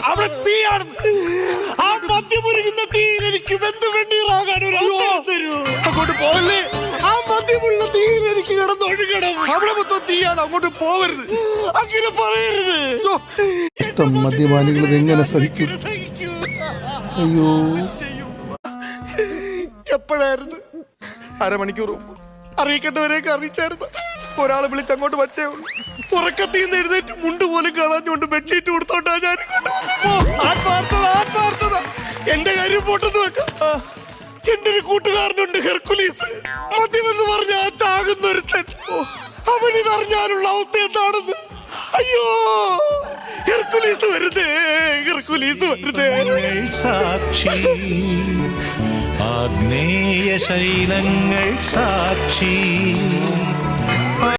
അവിടെ തീയാണ്. ആ മദ്യമുരുകുന്ന തീയിൽ എനിക്ക് ബന്ധുവെണ്ണീറാകാൻ ഒരു തരൂ. അങ്ങോട്ട് പോകല്ലേ. ആ മദ്യമുള്ള തീയിൽ എനിക്ക് കിടന്നൊഴുകണം. അവിടെ മൊത്തം തീയാണ്, അങ്ങോട്ട് പോകരുത്. അങ്ങനെ പറയരുത്. മദ്യപാനികൾ എങ്ങനെ സഹിക്കും? അയ്യോ, എപ്പോഴായിരുന്നു? അരമണിക്കൂർ അറിയിക്കേണ്ടവരെയൊക്കെ അറിയിച്ചായിരുന്നു. ഒരാളെ വിളിച്ച് അങ്ങോട്ട് വച്ചേ ഉള്ളൂ. ഉറക്കത്തിൽ നിന്ന് എഴുന്നേറ്റ് മുണ്ട് പോലും കളഞ്ഞുകൊണ്ട് ബെഡ്ഷീറ്റ് കൊടുത്തോണ്ടാ ഞാൻ. ആത്മാർത്ഥത. എന്റെ കാര്യം പോട്ടെന്ന് വെക്കാം. എന്റെ ഒരു കൂട്ടുകാരനുണ്ട്, ഹെർക്കുലീസ്. മദ്യമെന്ന് പറഞ്ഞ ആ ചാകുന്നൊരുത്തൻ. അവനിതറിഞ്ഞാലുള്ള അവസ്ഥ എന്താണെന്ന്. അയ്യോ, ഹെർക്കുലീസ് വരുതേ, ഹെർക്കുലീസ് വരുതേ. സാക്ഷി ആഗ്നേയ ശൈലങ്ങൾ സാക്ഷി